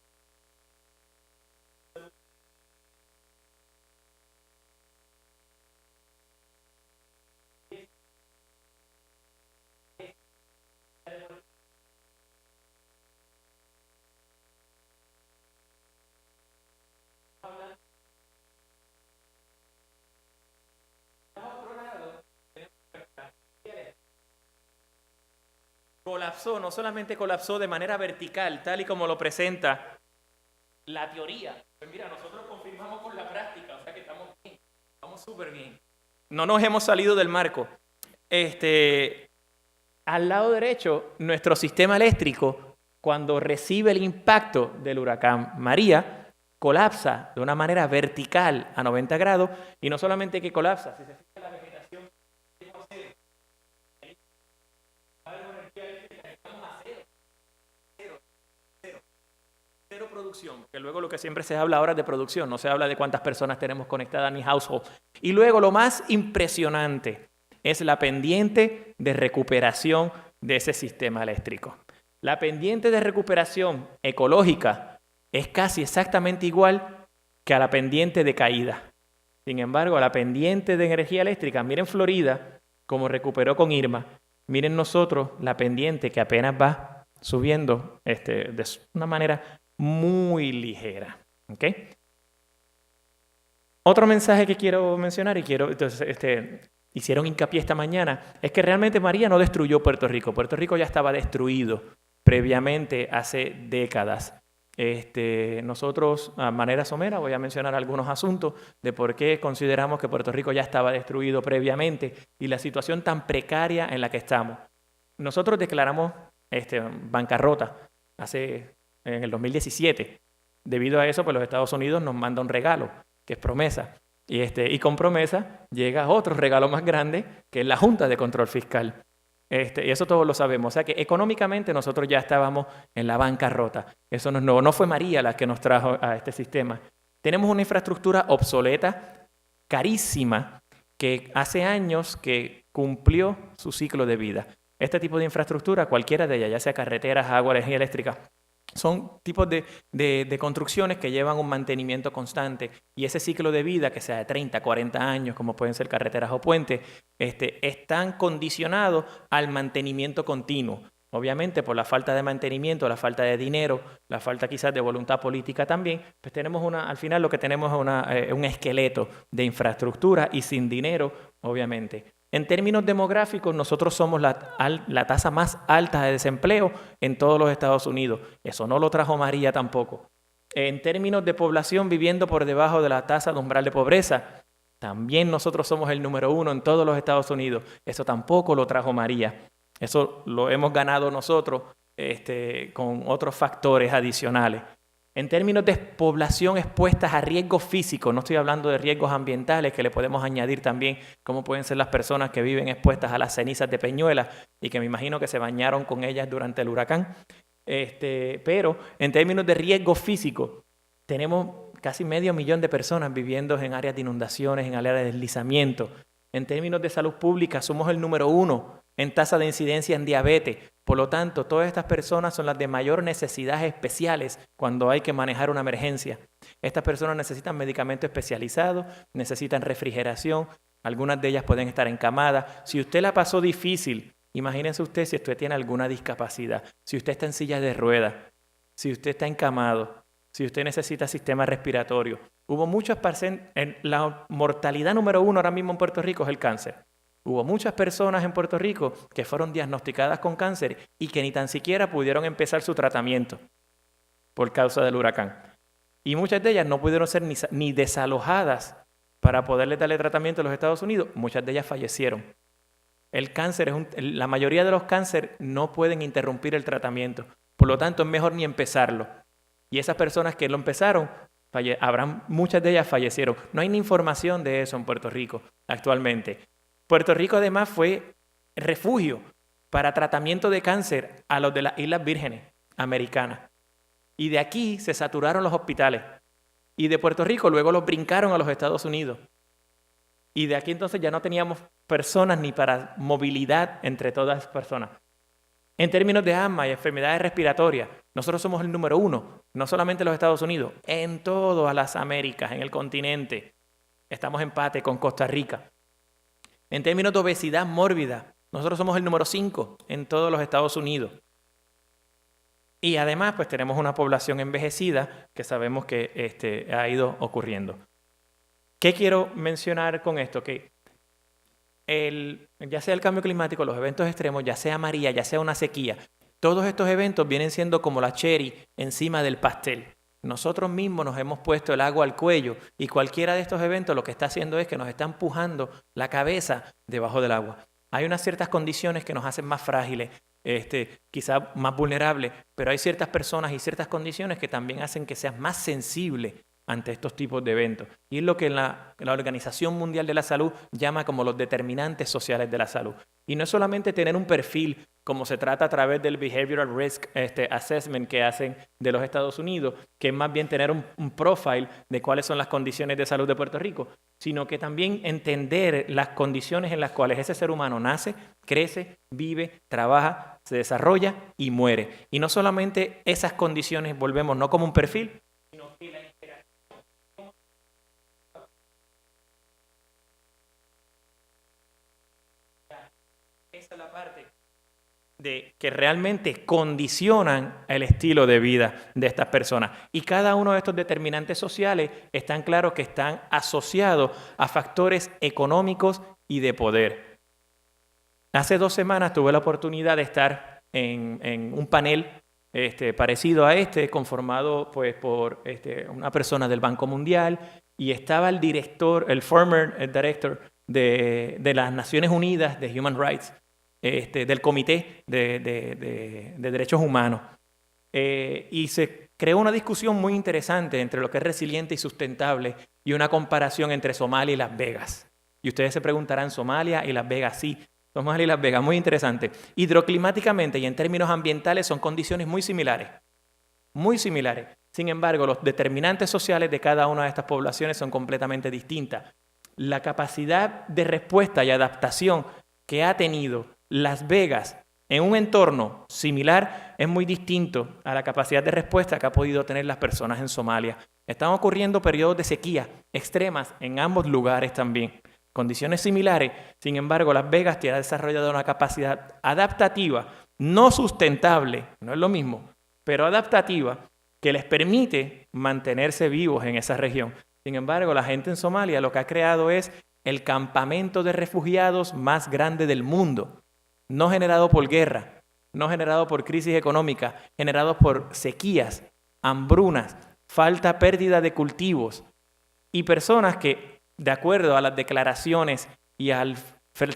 colapsó, no solamente colapsó de manera vertical, tal y como lo presenta la teoría. Pues mira, nosotros confirmamos con la práctica, o sea que estamos bien, estamos súper bien. No nos hemos salido del marco. Al lado derecho, nuestro sistema eléctrico, cuando recibe el impacto del huracán María, colapsa de una manera vertical a 90 grados, y no solamente que colapsa, si se fija la vegetación, cero producción, que luego lo que siempre se habla ahora es de producción, no se habla de cuántas personas tenemos conectadas ni household. Y luego lo más impresionante es la pendiente de recuperación de ese sistema eléctrico. La pendiente de recuperación ecológica es casi exactamente igual que a la pendiente de caída. Sin embargo, a la pendiente de energía eléctrica, miren Florida, como recuperó con Irma, miren nosotros la pendiente que apenas va subiendo de una manera muy ligera. ¿Okay? Otro mensaje que quiero mencionar hicieron hincapié esta mañana, es que realmente María no destruyó Puerto Rico. Puerto Rico ya estaba destruido previamente hace décadas. Nosotros, a manera somera, voy a mencionar algunos asuntos de por qué consideramos que Puerto Rico ya estaba destruido previamente y la situación tan precaria en la que estamos. Nosotros declaramos bancarrota en el 2017. Debido a eso, pues los Estados Unidos nos manda un regalo, que es Promesa. Y con Promesa llega otro regalo más grande, que es la Junta de Control Fiscal. Y eso todos lo sabemos. O sea que económicamente nosotros ya estábamos en la bancarrota. Eso no es nuevo. No fue María la que nos trajo a este sistema. Tenemos una infraestructura obsoleta, carísima, que hace años que cumplió su ciclo de vida. Este tipo de infraestructura, cualquiera de ellas, ya sea carreteras, agua, energía eléctrica, son tipos de construcciones que llevan un mantenimiento constante y ese ciclo de vida, que sea de 30, 40 años, como pueden ser carreteras o puentes, están condicionados al mantenimiento continuo. Obviamente, por la falta de mantenimiento, la falta de dinero, la falta quizás de voluntad política también, pues tenemos al final lo que tenemos es un esqueleto de infraestructura y sin dinero, obviamente. En términos demográficos, nosotros somos la tasa más alta de desempleo en todos los Estados Unidos. Eso no lo trajo María tampoco. En términos de población viviendo por debajo de la tasa de umbral de pobreza, también nosotros somos el número 1 en todos los Estados Unidos. Eso tampoco lo trajo María. Eso lo hemos ganado nosotros con otros factores adicionales. En términos de población expuestas a riesgos físicos, no estoy hablando de riesgos ambientales que le podemos añadir también, como pueden ser las personas que viven expuestas a las cenizas de Peñuelas y que me imagino que se bañaron con ellas durante el huracán. Pero en términos de riesgos físicos, tenemos casi 500,000 de personas viviendo en áreas de inundaciones, en áreas de deslizamiento. En términos de salud pública, somos el número 1 en tasa de incidencia en diabetes. Por lo tanto, todas estas personas son las de mayor necesidades especiales cuando hay que manejar una emergencia. Estas personas necesitan medicamentos especializados, necesitan refrigeración, algunas de ellas pueden estar encamadas. Si usted la pasó difícil, imagínense usted si usted tiene alguna discapacidad, si usted está en silla de ruedas, si usted está encamado, si usted necesita sistema respiratorio. Hubo muchas personas, la mortalidad número 1 ahora mismo en Puerto Rico es el cáncer. Hubo muchas personas en Puerto Rico que fueron diagnosticadas con cáncer y que ni tan siquiera pudieron empezar su tratamiento por causa del huracán. Y muchas de ellas no pudieron ser ni desalojadas para poderle darle tratamiento en los Estados Unidos. Muchas de ellas fallecieron. El cáncer la mayoría de los cánceres no pueden interrumpir el tratamiento. Por lo tanto, es mejor ni empezarlo. Y esas personas que lo empezaron, muchas de ellas fallecieron. No hay ni información de eso en Puerto Rico actualmente. Puerto Rico además fue refugio para tratamiento de cáncer a los de las Islas Vírgenes Americanas. Y de aquí se saturaron los hospitales. Y de Puerto Rico luego los brincaron a los Estados Unidos. Y de aquí entonces ya no teníamos personas ni para movilidad entre todas las personas. En términos de asma y enfermedades respiratorias, nosotros somos el número 1, no solamente en los Estados Unidos, en todas las Américas, en el continente. Estamos en empate con Costa Rica. En términos de obesidad mórbida, nosotros somos el número 5 en todos los Estados Unidos. Y además, pues tenemos una población envejecida que sabemos que ha ido ocurriendo. ¿Qué quiero mencionar con esto? Que ya sea el cambio climático, los eventos extremos, ya sea María, ya sea una sequía, todos estos eventos vienen siendo como la cherry encima del pastel. Nosotros mismos nos hemos puesto el agua al cuello y cualquiera de estos eventos lo que está haciendo es que nos está empujando la cabeza debajo del agua. Hay unas ciertas condiciones que nos hacen más frágiles, quizás más vulnerables, pero hay ciertas personas y ciertas condiciones que también hacen que seas más sensible ante estos tipos de eventos. Y es lo que la Organización Mundial de la Salud llama como los determinantes sociales de la salud. Y no es solamente tener un perfil, como se trata a través del Behavioral Risk Assessment que hacen de los Estados Unidos, que es más bien tener un profile de cuáles son las condiciones de salud de Puerto Rico, sino que también entender las condiciones en las cuales ese ser humano nace, crece, vive, trabaja, se desarrolla y muere. Y no solamente esas condiciones volvemos no como un perfil, sino que la esa es la parte de que realmente condicionan el estilo de vida de estas personas. Y cada uno de estos determinantes sociales están claros que están asociados a factores económicos y de poder. Hace 2 semanas tuve la oportunidad de estar en un panel parecido a conformado pues, por una persona del Banco Mundial, y estaba el director, el former director de las Naciones Unidas de Human Rights, del Comité de Derechos Humanos. Y se creó una discusión muy interesante entre lo que es resiliente y sustentable y una comparación entre Somalia y Las Vegas. Y ustedes se preguntarán, ¿Somalia y Las Vegas? Sí, Somalia y Las Vegas, muy interesante. Hidroclimáticamente y en términos ambientales son condiciones muy similares. Muy similares. Sin embargo, los determinantes sociales de cada una de estas poblaciones son completamente distintas. La capacidad de respuesta y adaptación que ha tenido Las Vegas en un entorno similar es muy distinto a la capacidad de respuesta que ha podido tener las personas en Somalia. Están ocurriendo periodos de sequía extremas en ambos lugares también. Condiciones similares, sin embargo, Las Vegas tiene desarrollado una capacidad adaptativa, no sustentable, no es lo mismo, pero adaptativa, que les permite mantenerse vivos en esa región. Sin embargo, la gente en Somalia lo que ha creado es el campamento de refugiados más grande del mundo, no generado por guerra, no generado por crisis económica, generado por sequías, hambrunas, pérdida de cultivos y personas que, de acuerdo a las declaraciones y al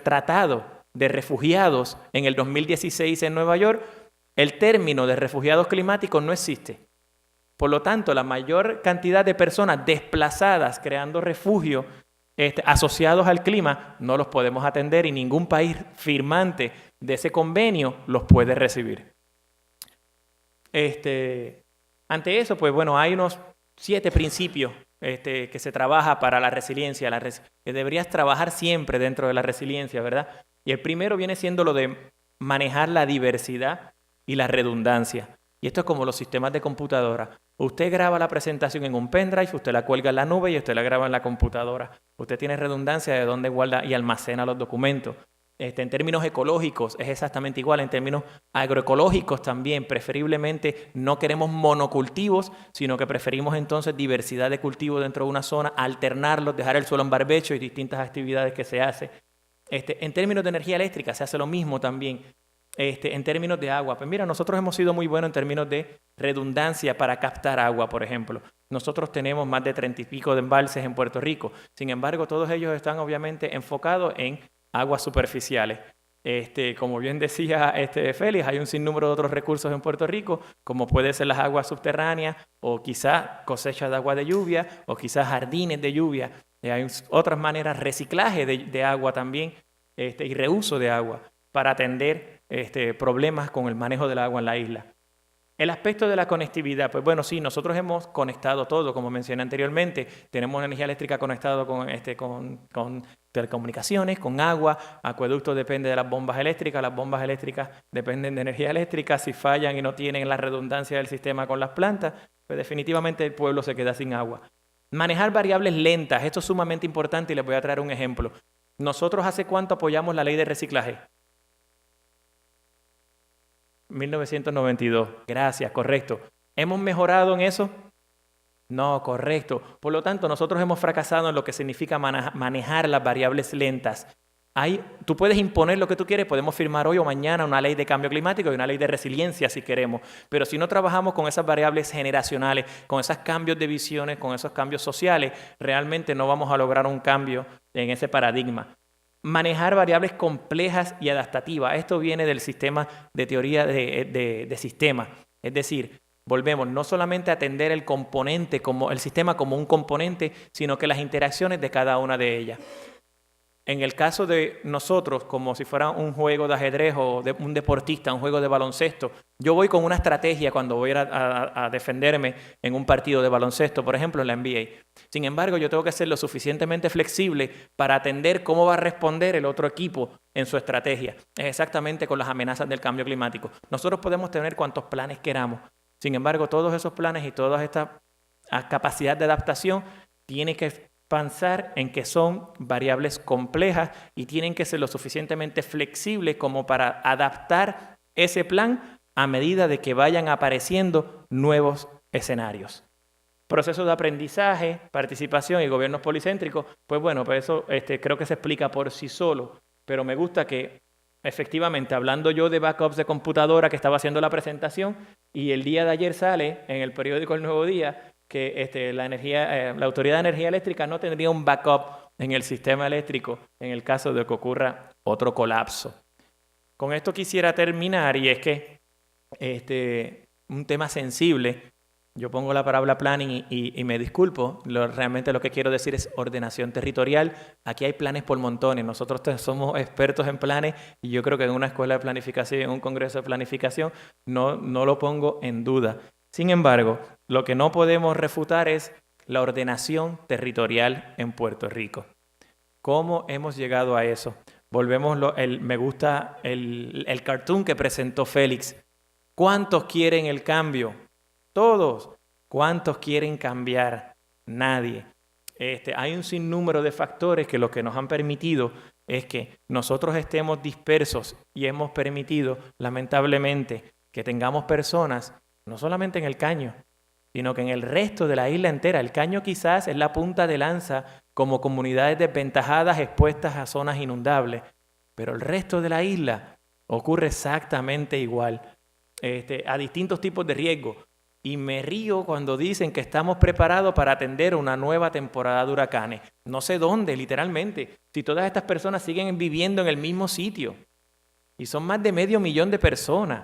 tratado de refugiados en el 2016 en Nueva York, el término de refugiados climáticos no existe. Por lo tanto, la mayor cantidad de personas desplazadas creando refugio asociados al clima no los podemos atender y ningún país firmante de ese convenio los puede recibir. Ante eso, pues bueno, hay unos 7 principios que se trabaja para la resiliencia, que deberías trabajar siempre dentro de la resiliencia, ¿verdad? Y el primero viene siendo lo de manejar la diversidad y la redundancia. Y esto es como los sistemas de computadora. Usted graba la presentación en un pendrive, usted la cuelga en la nube y usted la graba en la computadora. Usted tiene redundancia de dónde guarda y almacena los documentos. En términos ecológicos es exactamente igual, en términos agroecológicos también, preferiblemente no queremos monocultivos, sino que preferimos entonces diversidad de cultivos dentro de una zona, alternarlos, dejar el suelo en barbecho y distintas actividades que se hacen. En términos de energía eléctrica se hace lo mismo también. En términos de agua, pues mira, nosotros hemos sido muy buenos en términos de redundancia para captar agua, por ejemplo. Nosotros tenemos más de 30 y pico de embalses en Puerto Rico. Sin embargo, todos ellos están obviamente enfocados en aguas superficiales. Como bien decía Félix, hay un sinnúmero de otros recursos en Puerto Rico, como puede ser las aguas subterráneas, o quizás cosechas de agua de lluvia, o quizás jardines de lluvia. Hay otras maneras, reciclaje de agua también, y reuso de agua, para atender problemas con el manejo del agua en la isla. El aspecto de la conectividad, pues bueno, sí, nosotros hemos conectado todo, como mencioné anteriormente, tenemos energía eléctrica conectada con telecomunicaciones, con agua, acueducto depende de las bombas eléctricas dependen de energía eléctrica, si fallan y no tienen la redundancia del sistema con las plantas, pues definitivamente el pueblo se queda sin agua. Manejar variables lentas, esto es sumamente importante y les voy a traer un ejemplo. Nosotros ¿hace cuánto apoyamos la ley de reciclaje? 1992. Gracias, correcto. ¿Hemos mejorado en eso? No, correcto. Por lo tanto, nosotros hemos fracasado en lo que significa manejar las variables lentas. Tú puedes imponer lo que tú quieres, podemos firmar hoy o mañana una ley de cambio climático y una ley de resiliencia si queremos, pero si no trabajamos con esas variables generacionales, con esos cambios de visiones, con esos cambios sociales, realmente no vamos a lograr un cambio en ese paradigma. Manejar variables complejas y adaptativas. Esto viene del sistema de teoría de sistemas. Es decir, volvemos no solamente a atender el sistema como un componente, sino que las interacciones de cada una de ellas. En el caso de nosotros, como si fuera un juego de ajedrez o de un deportista, un juego de baloncesto, yo voy con una estrategia cuando voy a defenderme en un partido de baloncesto, por ejemplo en la NBA. Sin embargo, yo tengo que ser lo suficientemente flexible para atender cómo va a responder el otro equipo en su estrategia. Es exactamente con las amenazas del cambio climático. Nosotros podemos tener cuantos planes queramos. Sin embargo, todos esos planes y todas estas capacidades de adaptación tienen que pensar en que son variables complejas y tienen que ser lo suficientemente flexibles como para adaptar ese plan a medida de que vayan apareciendo nuevos escenarios. Procesos de aprendizaje, participación y gobiernos policéntricos, pues bueno, pues eso creo que se explica por sí solo, pero me gusta que efectivamente, hablando yo de backups de computadora que estaba haciendo la presentación y el día de ayer sale en el periódico El Nuevo Día que la Autoridad de Energía Eléctrica no tendría un backup en el sistema eléctrico en el caso de que ocurra otro colapso. Con esto quisiera terminar y es que un tema sensible, yo pongo la palabra planning y me disculpo, realmente lo que quiero decir es ordenación territorial. Aquí hay planes por montones, nosotros somos expertos en planes y yo creo que en una escuela de planificación, en un congreso de planificación, no lo pongo en duda. Sin embargo, lo que no podemos refutar es la ordenación territorial en Puerto Rico. ¿Cómo hemos llegado a eso? Me gusta el cartoon que presentó Félix. ¿Cuántos quieren el cambio? Todos. ¿Cuántos quieren cambiar? Nadie. Hay un sinnúmero de factores que lo que nos han permitido es que nosotros estemos dispersos y hemos permitido, lamentablemente, que tengamos personas no solamente en el Caño, sino que en el resto de la isla entera. El Caño quizás es la punta de lanza como comunidades desventajadas expuestas a zonas inundables, pero el resto de la isla ocurre exactamente igual, a distintos tipos de riesgo. Y me río cuando dicen que estamos preparados para atender una nueva temporada de huracanes. No sé dónde, literalmente, si todas estas personas siguen viviendo en el mismo sitio. Y son más de 500,000 de personas.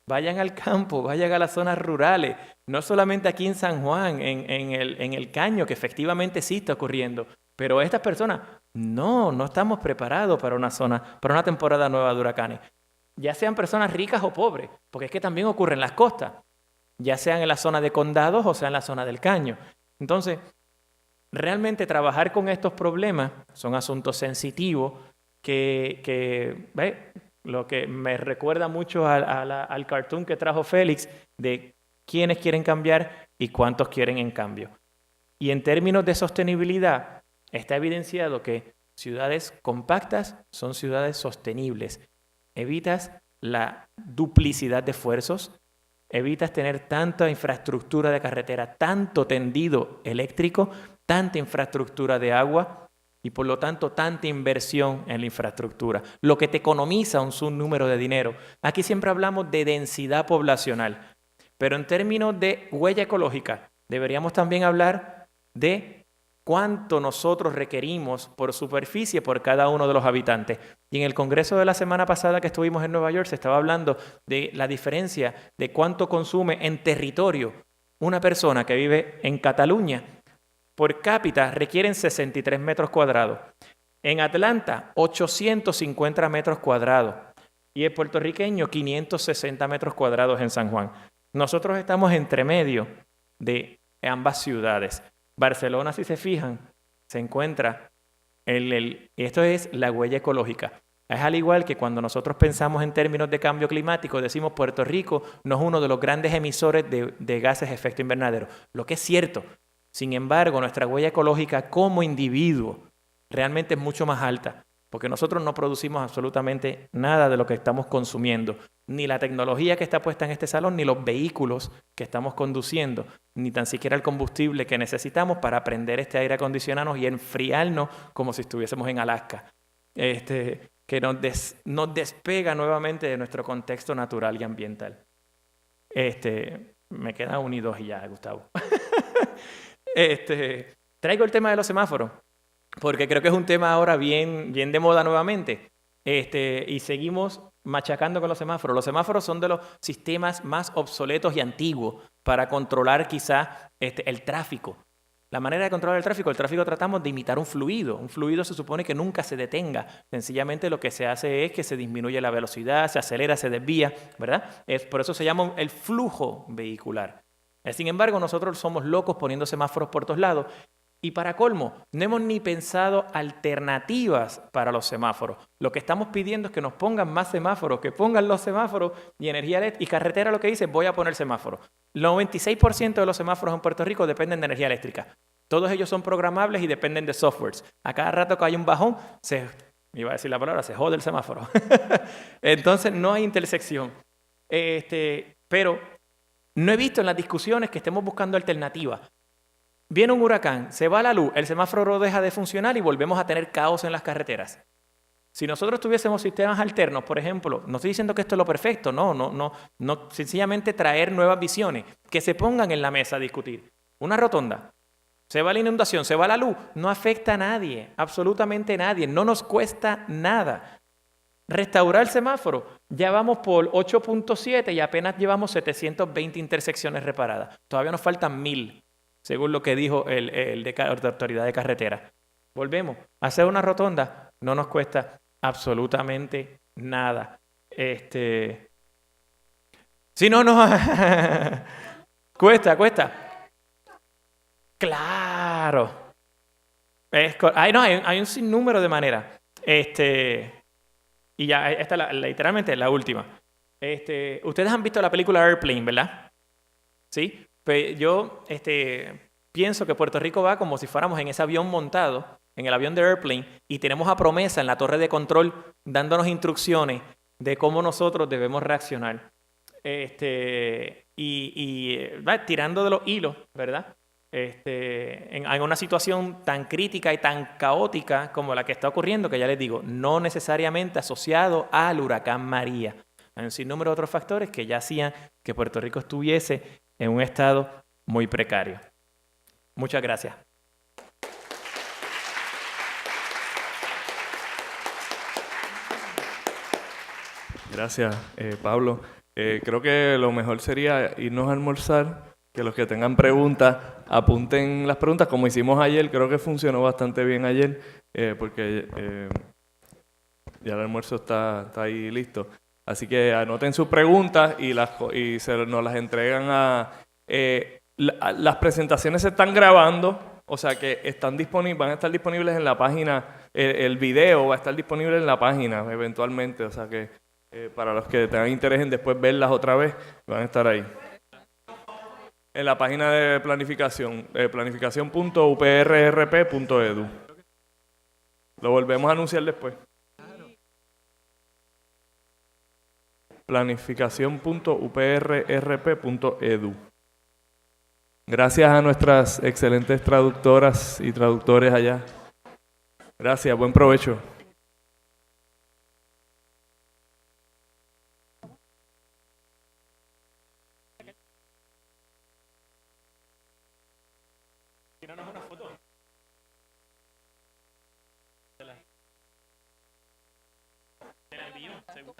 Vayan al campo, vayan a las zonas rurales, no solamente aquí en San Juan, en el Caño, que efectivamente sí está ocurriendo, pero estas personas, no estamos preparados para una temporada nueva de huracanes, ya sean personas ricas o pobres, porque es que también ocurre en las costas, ya sean en la zona de condados o sea en la zona del Caño. Entonces, realmente trabajar con estos problemas son asuntos sensitivos lo que me recuerda mucho al cartoon que trajo Félix de quiénes quieren cambiar y cuántos quieren en cambio. Y en términos de sostenibilidad, está evidenciado que ciudades compactas son ciudades sostenibles. Evitas la duplicidad de esfuerzos, evitas tener tanta infraestructura de carretera, tanto tendido eléctrico, tanta infraestructura de agua, y por lo tanto tanta inversión en la infraestructura, lo que te economiza un sinnúmero de dinero. Aquí siempre hablamos de densidad poblacional, pero en términos de huella ecológica deberíamos también hablar de cuánto nosotros requerimos por superficie por cada uno de los habitantes. Y en el congreso de la semana pasada que estuvimos en Nueva York se estaba hablando de la diferencia de cuánto consume en territorio una persona que vive en Cataluña. Por cápita requieren 63 metros cuadrados. En Atlanta, 850 metros cuadrados. Y el puertorriqueño, 560 metros cuadrados en San Juan. Nosotros estamos entre medio de ambas ciudades. Barcelona, si se fijan, se encuentra esto es la huella ecológica. Es al igual que cuando nosotros pensamos en términos de cambio climático, decimos Puerto Rico no es uno de los grandes emisores de gases de efecto invernadero, lo que es cierto. Sin embargo, nuestra huella ecológica como individuo realmente es mucho más alta, porque nosotros no producimos absolutamente nada de lo que estamos consumiendo, ni la tecnología que está puesta en este salón, ni los vehículos que estamos conduciendo, ni tan siquiera el combustible que necesitamos para prender este aire acondicionado y enfriarnos como si estuviésemos en Alaska, que nos despega nuevamente de nuestro contexto natural y ambiental. Me quedan 1 y 2 y ya, Gustavo. Traigo el tema de los semáforos, porque creo que es un tema ahora bien de moda nuevamente, y seguimos machacando con los semáforos. Los semáforos son de los sistemas más obsoletos y antiguos para controlar quizás el tráfico. La manera de controlar el tráfico tratamos de imitar un fluido. Un fluido se supone que nunca se detenga. Sencillamente lo que se hace es que se disminuye la velocidad, se acelera, se desvía, ¿verdad? Por eso se llama el flujo vehicular. Sin embargo, nosotros somos locos poniendo semáforos por todos lados y para colmo, no hemos ni pensado alternativas para los semáforos. Lo que estamos pidiendo es que nos pongan más semáforos, que pongan los semáforos y energía eléctrica. Y carretera lo que dice, voy a poner semáforos. El 96% de los semáforos en Puerto Rico dependen de energía eléctrica. Todos ellos son programables y dependen de softwares. A cada rato que hay un bajón, se jode el semáforo. Entonces no hay intersección. Pero no he visto en las discusiones que estemos buscando alternativas. Viene un huracán, se va la luz, el semáforo deja de funcionar y volvemos a tener caos en las carreteras. Si nosotros tuviésemos sistemas alternos, por ejemplo, no estoy diciendo que esto es lo perfecto, no, sencillamente traer nuevas visiones, que se pongan en la mesa a discutir. Una rotonda, se va la inundación, se va la luz, no afecta a nadie, absolutamente nadie, no nos cuesta nada. Restaurar el semáforo, ya vamos por 8.7 y apenas llevamos 720 intersecciones reparadas. Todavía nos faltan 1000, según lo que dijo el de Autoridad de Carretera. Volvemos, hacer una rotonda no nos cuesta absolutamente nada. Si no, cuesta. Claro. Hay un sinnúmero de maneras. Y ya, esta literalmente la última. Ustedes han visto la película Airplane, ¿verdad? ¿Sí? Pues yo pienso que Puerto Rico va como si fuéramos en ese avión montado, en el avión de Airplane, y tenemos a Promesa en la torre de control dándonos instrucciones de cómo nosotros debemos reaccionar. Tirando de los hilos, ¿verdad? en una situación tan crítica y tan caótica como la que está ocurriendo, que ya les digo, no necesariamente asociado al huracán María. Hay un sinnúmero de otros factores que ya hacían que Puerto Rico estuviese en un estado muy precario. Muchas gracias. Gracias, Pablo. Creo que lo mejor sería irnos a almorzar, que los que tengan preguntas apunten las preguntas, como hicimos ayer. Creo que funcionó bastante bien ayer, porque ya el almuerzo está ahí listo. Así que anoten sus preguntas y nos las entregan las presentaciones se están grabando, o sea que van a estar disponibles en la página, el video va a estar disponible en la página eventualmente, o sea que para los que tengan interés en después verlas otra vez, van a estar ahí. En la página de planificación, planificación.uprrp.edu. Lo volvemos a anunciar después. Planificación.uprrp.edu. Gracias a nuestras excelentes traductoras y traductores allá. Gracias, buen provecho. Tíranos una foto. Te la envío, seguro.